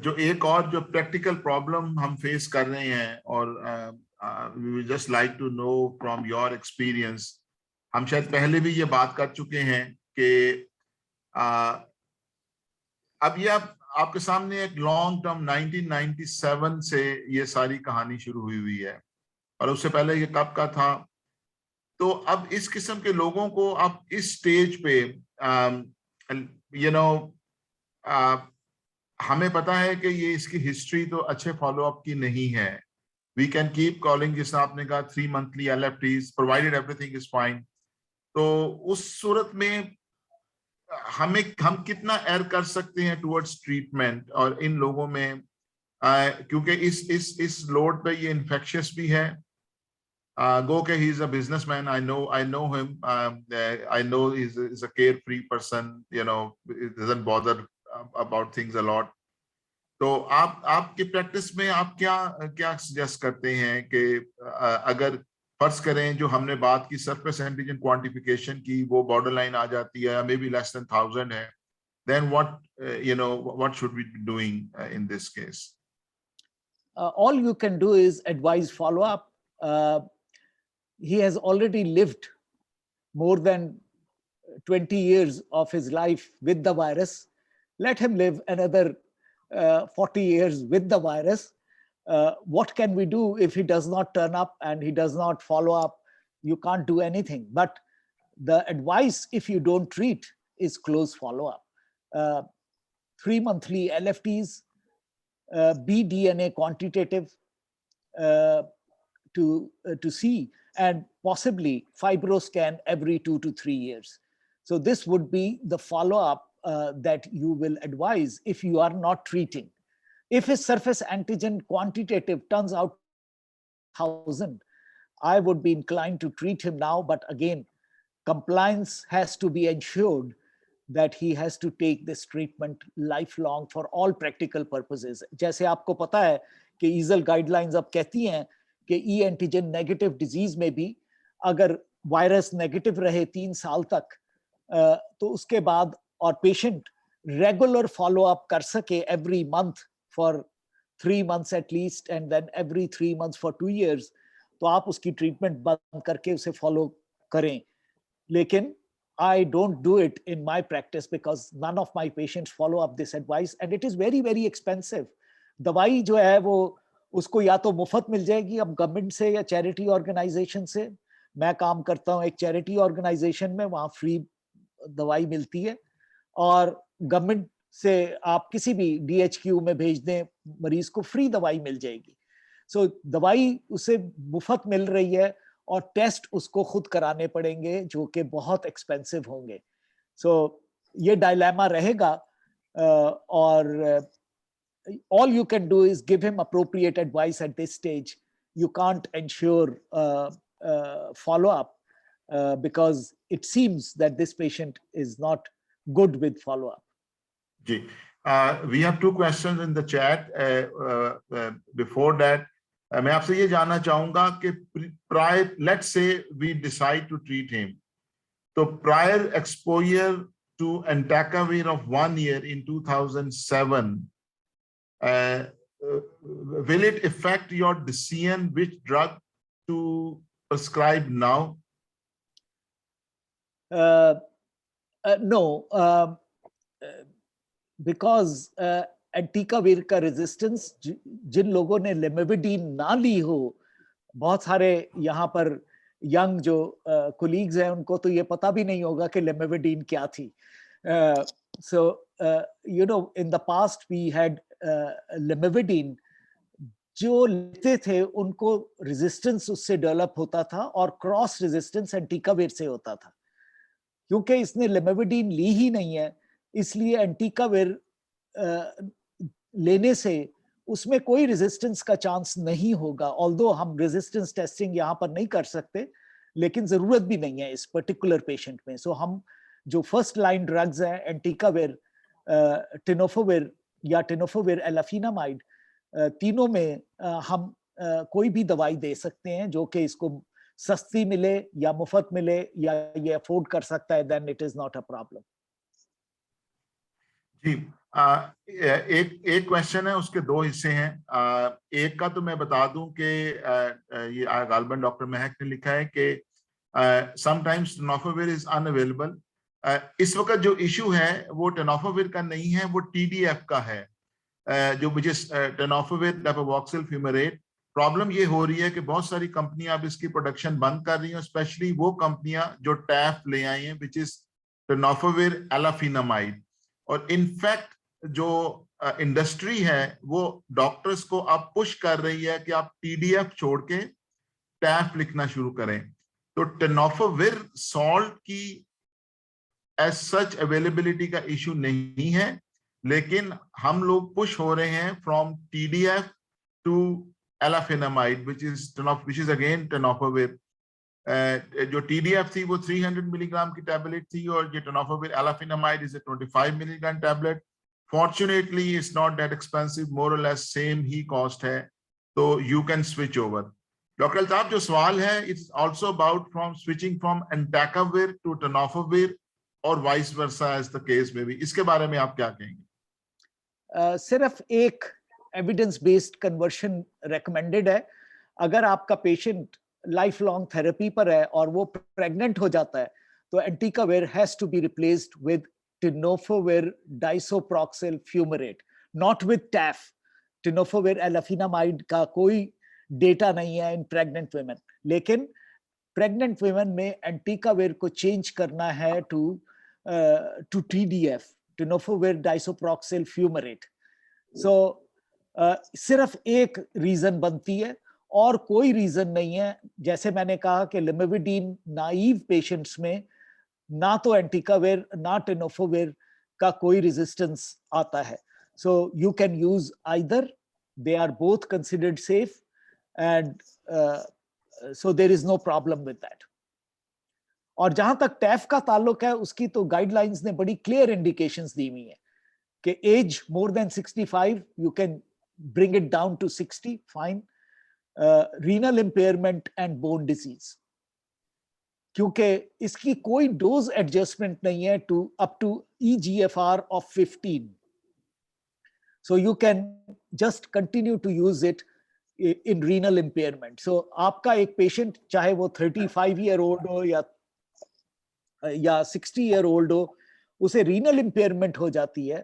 जो एक और जो प्रैक्टिकल प्रॉब्लम हम फेस कर रहे हैं, और we would just like to know from your experience, हम शायद पहले भी ये बात कर चुके हैं कि अब ये आपके सामने एक लॉन्ग टर्म 1997 से ये सारी कहानी शुरू हुई है, और उससे पहले ये कब का था. तो अब इस किस्म के लोगों को आप इस स्टेज पे हमें पता है कि ये इसकी हिस्ट्री तो अच्छे फॉलोअप की नहीं है. We can keep calling, जिस आपने कहा 3 monthly LFTs provided everything is fine. तो उस सूरत में हम कितना एयर कर सकते हैं टुवर्ड्स ट्रीटमेंट, और इन लोगों में क्योंकि इस लोड पे ये इन्फेक्शियस भी है. Go he is a businessman. I know him. I know he's a carefree person. You know, it doesn't bother about things a lot. तो आपकी प्रैक्टिस में आप क्या सजेस्ट करते हैं कि अगर फर्ज करें जो हमने बात की सरफेस एंटीजन क्वांटिफिकेशन की, वो बॉर्डर लाइन आ जाती है, मे बी लेस देन 1000 है, then what should we be doing in this case? All you can do is advise follow up. He has already lived more than 20 years of his life with the virus. Let him live another 40 years with the virus. What can we do if he does not turn up and he does not follow up? You can't do anything. But the advice, if you don't treat, is close follow up. 3 monthly LFTs, bDNA quantitative to see, and possibly fibroscan every 2 to 3 years. So this would be the follow-up that you will advise if you are not treating. If his surface antigen quantitative turns out 1,000, I would be inclined to treat him now, but again, compliance has to be ensured that he has to take this treatment lifelong for all practical purposes. जैसे आपको पता है कि ईजल guidelines अब कहती हैं कि E antigen negative disease में भी अगर वायरस नेगेटिव रहे 3 साल तक, तो उसके बाद और पेशेंट रेगुलर फॉलो अप कर सके every month for 3 months at least, and then every 3 months for 2 years, तो आप उसकी ट्रीटमेंट बंद करके उसे फॉलो करें. लेकिन I don't do it in my practice because none of my patients follow up this advice, and it is very, very expensive. दवाई जो है वो उसको या तो मुफ्त मिल जाएगी अब गवर्नमेंट से या चैरिटी ऑर्गेनाइजेशन से. मैं काम करता हूँ एक चैरिटी ऑर्गेनाइजेशन में, वहाँ फ्री दवाई मिलती है, और गवर्नमेंट से आप किसी भी DHQ में भेज दें मरीज को फ्री दवाई मिल जाएगी. सो दवाई उसे मुफ्त मिल रही है और टेस्ट उसको खुद कराने पड़ेंगे जो कि बहुत एक्सपेंसिव होंगे. सो ये डायलेमा रहेगा, और all you can do is give him appropriate advice at this stage. You can't ensure follow up because it seems that this patient is not good with follow up. Ji, we have 2 questions in the chat. Before that, मैं आपसे ये जानना चाहूंगा कि prior, let's say we decide to treat him, तो prior exposure to entecavir of 1 year in 2007, will it affect your decision which drug to prescribe now? No, because एंटीकावीर का resistance जिन लोगों ने लेमेविडीन ना ली हो, बहुत सारे यहाँ पर यंग जो कोलीग्स हैं उनको तो ये पता भी नहीं होगा कि लेमेविडीन क्या थी. So you know, in the past we had लेमेविडीन, जो लेते थे उनको रेजिस्टेंस उससे डेवलप होता था और क्रॉस रेजिस्टेंस एंटीकावीर से होता था. क्योंकि इसने लेमेविडीन ली ही नहीं है, इसलिए एंटीकावीर लेने से उसमें कोई रेजिस्टेंस का चांस नहीं होगा. ऑल्दो हम रेजिस्टेंस टेस्टिंग यहाँ पर नहीं कर सकते, लेकिन जरूरत भी नहीं है इस पर्टिकुलर पेशेंट में. सो हम जो फर्स्ट लाइन ड्रग्स हैं एंटीकावीर, टेनोफोविर या टेनोफोविर एलाफिनामाइड, तीनों में हम कोई भी दवाई दे सकते हैं जो कि इसको सस्ती मिले या मुफ्त मिले या ये अफोर्ड कर सकता है, then it is not a problem. जी, एक क्वेश्चन है, उसके 2 हिस्से हैं. एक का तो मैं बता दूं कि ये गालबन डॉक्टर महक ने लिखा है कि समटाइम्स टेनोफोविर इज अनअवेलेबल. इस वक्त जो इशू है वो टेनोफोविर का नहीं है, वो TDF का है, जो मुझे टेनोफोविर लेवोवॉक्सिल फ्यूमेरेट. प्रॉब्लम ये हो रही है कि बहुत सारी कंपनियां अब इसकी प्रोडक्शन बंद कर रही हैं, स्पेशली वो कंपनियां जो टैफ ले आई हैं, विच इज टेनोफोविर एलाफिनामाइड. और इनफैक्ट जो इंडस्ट्री है वो डॉक्टर्स को अब पुश कर रही है कि आप TDF छोड़ के टैफ लिखना शुरू करें. तो टेनोफोविर सॉल्ट की एज सच अवेलेबिलिटी का इशू नहीं है, लेकिन हम लोग पुश हो रहे हैं from TDF to alafenamide which is again tenofovir. जो TDF थी वो 300 मिलीग्राम की टैबलेट थी, और ये tenofovir alafenamide is 25 milligram tablet. Fortunately it's not that expensive, more और लेस सेम ही कॉस्ट है, तो you can switch over. Doctor Altaf, जो सवाल है it's also about from switching from entecavir to tenofovir और vice versa as the case में भी. इसके बारे में आप क्या कहेंगे? सिर्फ एक एविडेंस बेस्ड कन्वर्शन रेकमेंडेड है. अगर आपका पेशेंट लाइफ लॉन्ग थेरेपी पर है और वो प्रेग्नेंट हो जाता है, तो entecavir has to be replaced with tenofovir disoproxil fumarate, not with TAF. Tenofovir alafenamide का कोई डेटा नहीं है इन प्रेग्नेंट वुमेन, लेकिन प्रेग्नेंट वुमेन में एंटीकावीर को चेंज करना है to TDF, tenofovir disoproxil fumarate. So सिर्फ एक रीजन बनती है और कोई रीजन नहीं है. जैसे मैंने कहा कि lamivudine नाइव पेशेंट्स में ना तो एंटिकावेर ना टेनोफोविर का कोई रेजिस्टेंस आता है. So you can use either. They are both considered safe, and so there is no problem with that. और जहां तक टैफ का ताल्लुक है, उसकी तो गाइडलाइंस ने बड़ी क्लियर इंडिकेशंस दी हुई है कि age more than 65 you can bring it down to 60, fine. Renal impairment and bone disease, क्योंकि इसकी कोई डोज एडजस्टमेंट नहीं है to up to EGFR of 15. So you can just continue to use it in renal impairment. So आपका एक patient चाहे वो 35-year-old हो या 60-year-old हो, उसे renal impairment हो जाती है,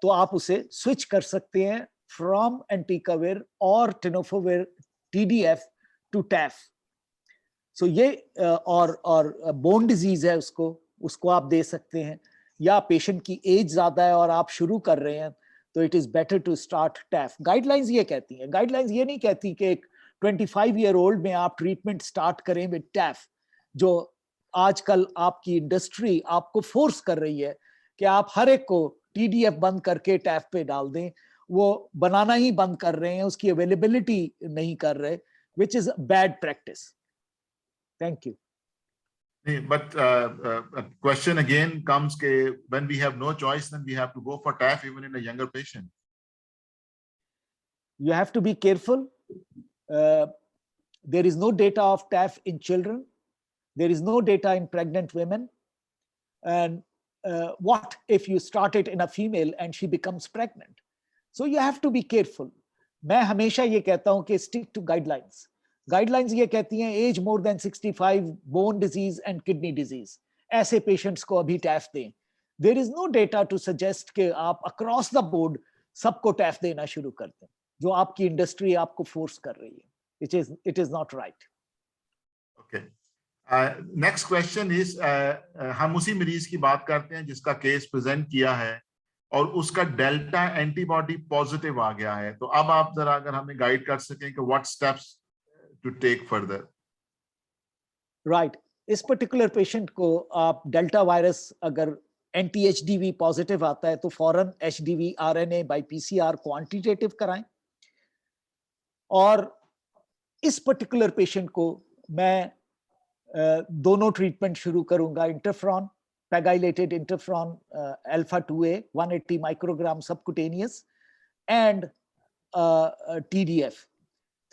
तो आप उसे स्विच कर सकते हैं from एंटिकावेर और tenofovir TDF to TAF. So ये और बोन डिजीज है, उसको आप दे सकते हैं, या पेशेंट की एज ज्यादा है और आप शुरू कर रहे हैं तो it is better to start TAF. Guidelines ये कहती हैं. गाइडलाइंस ये नहीं कहती कि एक 25-year-old में आप ट्रीटमेंट स्टार्ट करें विद टैफ, जो आजकल आपकी इंडस्ट्री आपको फोर्स कर रही है कि आप हर एक को TDF बंद करके टैफ पे डाल दें. वो बनाना ही बंद कर रहे हैं, उसकी अवेलेबिलिटी नहीं कर रहे, which is bad practice. Thank you. But question again comes ke when we have no choice, then we have to go for TAF even in a younger patient. You have to be careful. There is no data of TAF in children. There is no data in pregnant women. And what if you start it in a female and she becomes pregnant? So you have to be careful. मैं हमेशा ये कहता हूँ कि stick to guidelines. Guidelines ये कहती हैं age more than 65, bone disease and kidney disease, ऐसे पेशेंट्स को अभी टैफ दें. There is no data to suggest कि आप अक्रॉस द बोर्ड सबको टैफ देना शुरू कर दें, जो आपकी इंडस्ट्री आपको फोर्स कर रही है. It is not right. Okay, next question is, हम उसी मरीज की बात करते हैं जिसका केस प्रेजेंट किया है और उसका डेल्टा एंटीबॉडी पॉजिटिव आ गया है. तो अब आप जरा अगर हमें गाइड कर सकें कि what steps to take further. Right. इस पर्टिकुलर पेशेंट को आप डेल्टा वायरस अगर anti-HDV पॉजिटिव आता है तो फौरन HDV RNA by PCR quantitative कराएं. और इस पर्टिकुलर पेशेंट को मैं दोनों ट्रीटमेंट शुरू करूंगा. Interferon, pegylated interferon alpha 2A 180 microgram subcutaneous and TDF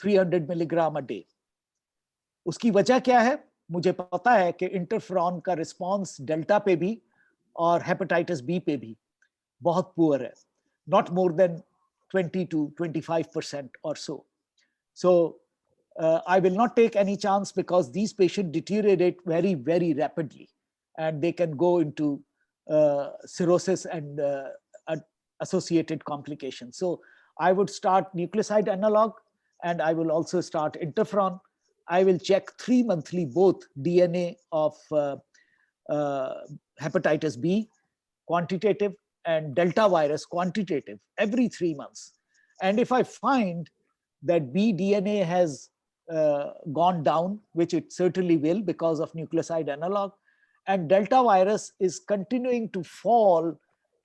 300 milligram a day. उसकी वजह क्या है? मुझे पता है कि इंटरफ्रॉन का रिस्पांस डेल्टा पे भी और हेपेटाइटिस बी पे भी बहुत पुअर है, not more than 20 to 25% or so. So I will not take any chance because these patients deteriorate very, very rapidly and they can go into cirrhosis and associated complications. So I would start nucleoside analog and I will also start interferon. I will check 3 monthly both DNA of hepatitis B quantitative and delta virus quantitative every 3 months. And if I find that B DNA has gone down, which it certainly will because of nucleoside analog, and delta virus is continuing to fall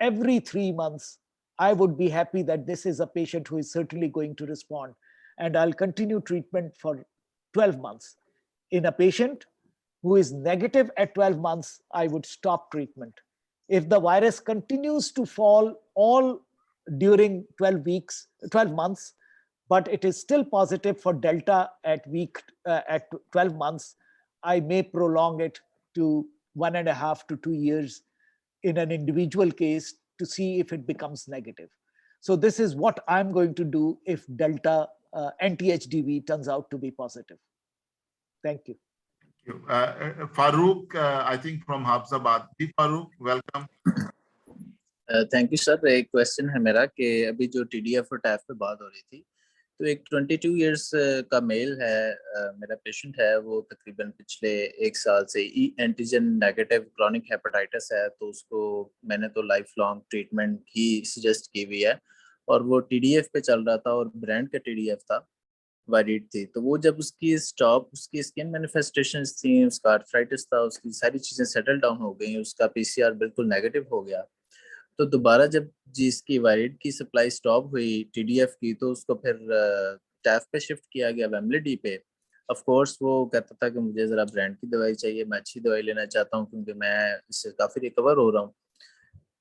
every 3 months, I would be happy that this is a patient who is certainly going to respond. And I'll continue treatment for 12 months. In a patient who is negative at 12 months, I would stop treatment. If the virus continues to fall all during 12 months, but it is still positive for Delta at 12 months, I may prolong it to 1.5 to 2 years in an individual case to see if it becomes negative. So this is what I'm going to do if Delta anti-HDV turns out to be positive. Thank you. Thank you. Farooq, I think from Habzabad. Farooq, welcome. Thank you sir. एक question है मेरा कि अभी जो TDF और टैफ पे बात हो रही थी, तो एक 22 इयर्स का मेल है, मेरा पेशेंट है, वो तकरीबन पिछले 1 साल से E antigen negative chronic hepatitis है, तो उसको मैंने तो लाइफ लॉन्ग ट्रीटमेंट ही सजेस्ट की हुई है, और वो TDF पे चल रहा था और ब्रांड का TDF था, वायरिड थी। तो वो जब उसकी उसकी स्किन मैनिफेस्टेशंस थी, उसका आर्थराइटिस था, उसकी सारी चीजें सेटल डाउन हो गई, उसका PCR बिल्कुल नेगेटिव हो गया। तो दोबारा जब जिसकी वायरिड की सप्लाई स्टॉप हुई TDF की, तो उसको फिर टैफ पे शिफ्ट किया गया, वेमलिडी पे। ऑफ कोर्स वो कहता था कि मुझे जरा ब्रांड की दवाई चाहिए, मैं अच्छी दवाई लेना चाहता हूँ क्योंकि मैं इससे काफी रिकवर हो रहा हूँ।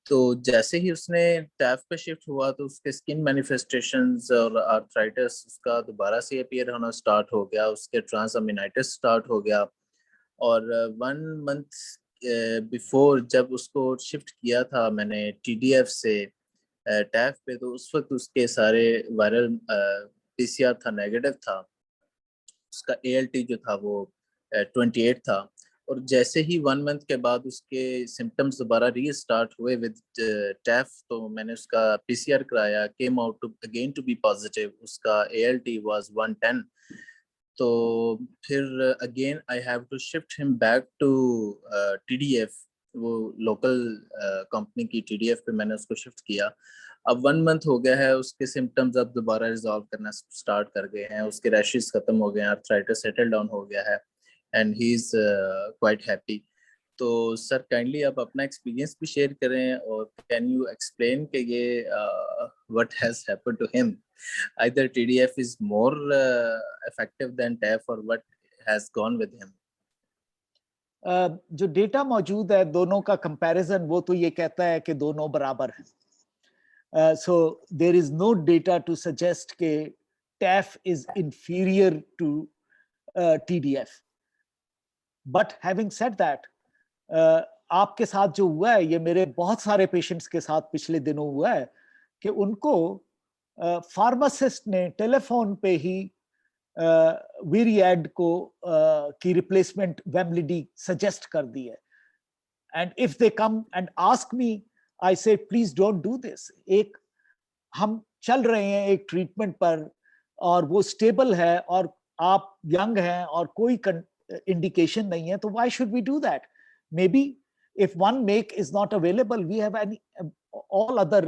तो जैसे ही उसने टैफ पे शिफ्ट हुआ, तो उसके स्किन मैनिफेस्टेशंस और आर्थराइटिस उसका दोबारा से अपीयर होना स्टार्ट हो गया, उसके ट्रांसअमीनाइटिस स्टार्ट हो गया। और 1 मंथ बिफोर जब उसको शिफ्ट किया था मैंने TDF से टैफ पे, तो उस वक्त उसके सारे वायरल PCR था, नेगेटिव था, उसका ALT जो था वो 28 था। और जैसे ही 1 मंथ के बाद उसके सिम्टम्स दोबारा रीस्टार्ट हुए विद टैफ, तो मैंने उसका PCR कराया, came out to again to be positive, उसका ALT वाज 110। तो फिर again I have to shift him back to TDF, वो लोकल कंपनी की TDF पे मैंने उसको शिफ्ट किया। अब 1 मंथ हो गया है, उसके सिम्टम्स अब दोबारा रिजॉल्व करना स्टार्ट कर गए हैं, उसके रैशेस खत्म हो गए हैं, आर्थराइटिस सेटल डाउन हो गया है, and he is quite happy. तो सर काइंडली आप अपना एक्सपीरियंस भी शेयर करें, और कैन यू एक्सप्लेन कि ये what has happened to him, either TDF is more effective than TAF, or what has gone with him? जो डेटा मौजूद है दोनों का कंपैरिजन, वो तो ये कहता है कि दोनों बराबर हैं। So there is no data to suggest कि TAF is inferior to TDF। But having said that, आपके साथ जो हुआ है, ये मेरे बहुत सारे पेशेंट्स के साथ पिछले दिनों हुआ है कि उनको फार्मासिस्ट ने टेलीफोन पे ही वीरिएड को की रिप्लेसमेंट वेमलिडी सजेस्ट कर दी है। And if they come and ask me, I say please don't do this. एक हम चल रहे हैं एक ट्रीटमेंट पर और वो स्टेबल है और आप यंग हैं और कोई इंडिकेशन नहीं है, तो why should we do that? Maybe if one make is not available, we have all other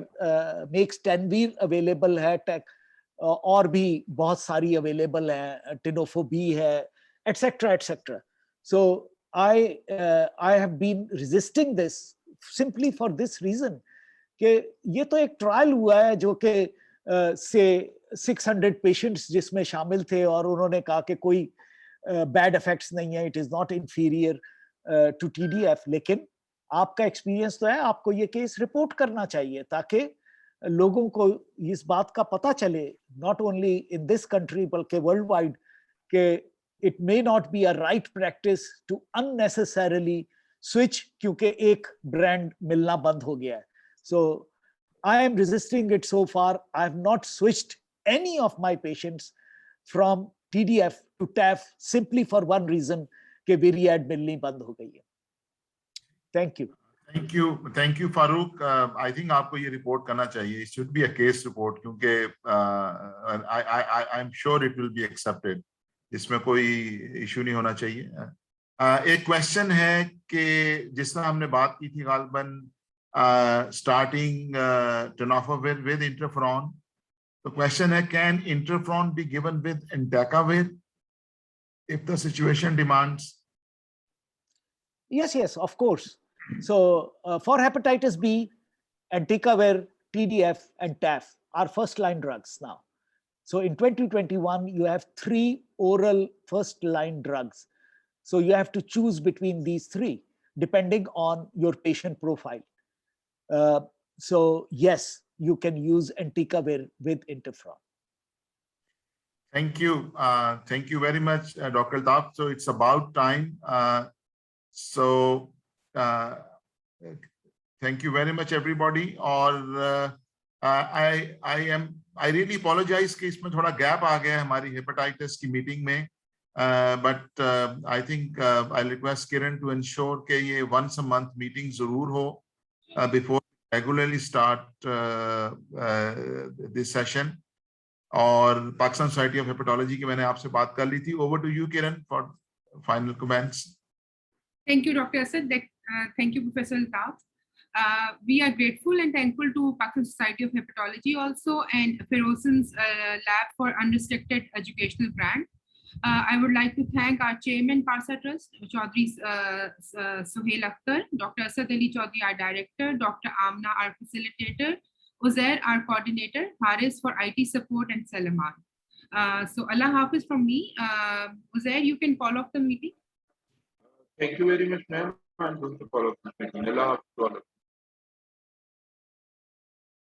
makes, Tenveer available है, और भी बहुत सारी available है, Tenofovir है, etc etc. So I have been resisting this simply for this reason कि ये तो एक ट्रायल हुआ है जो कि से 600 पेशेंट्स जिसमें शामिल थे, और उन्होंने कहा कि कोई बैड इफेक्ट्स नहीं है, it is not inferior to TDF। लेकिन आपका एक्सपीरियंस तो है, आपको ये केस रिपोर्ट करना चाहिए ताकि लोगों को इस बात का पता चले, not only in this country बल्कि वर्ल्ड वाइड, कि it may not be a right practice to unnecessarily switch क्योंकि एक ब्रांड मिलना बंद हो गया है। So I am resisting it so far. I have not switched any of my patients from TDF to TAF simply for one reason कि Viread मिलनी बंद हो गई है। Thank you. Thank you, Farooq. I think आपको ये report करना चाहिए. It should be a case report क्योंकि I'm sure it will be accepted. इसमें कोई इशू नहीं होना चाहिए. एक क्वेश्चन है कि जिसमें हमने बात की थी गालबन starting tenofovir with interferon. The question है, can interferon be given with entecavir if the situation demands? Yes, of course. So for hepatitis B, entecavir, TDF, and TAF are first-line drugs now. So in 2021, you have 3 oral first-line drugs. So you have to choose between these 3, depending on your patient profile. So yes, you can use entecavir with interferon. Thank you very much, Dr. Altaf. So it's about time. Thank you very much, everybody. और I really apologize कि इसमें थोड़ा gap आ गया हमारी hepatitis की meeting में, but I think I'll request Kiran to ensure कि ये once a month meeting जरूर हो before regularly start this session. और पाकिस्तान सोसाइटी ऑफ हेपेटोलॉजी की मैंने आपसे बात कर ली थी. Over to you Kiran for final comments. Thank you, Dr. Asad. Thank you, Professor Altaf. We are grateful and thankful to Pakistan Society of Hepatology also and Ferozan's lab for unrestricted educational grant. I would like to thank our chairman, Parsa Trust, Chaudhry Sohail Akhtar, Dr. Asad Ali Chaudhry, our director, Dr. Amna, our facilitator, Uzair, our coordinator, Haris for IT support, and Salaman. So Allah Hafiz from me. Uzair, you can call off the meeting. Thank you very much, ma'am. I'm going to follow up this meeting. Allah Hafiz.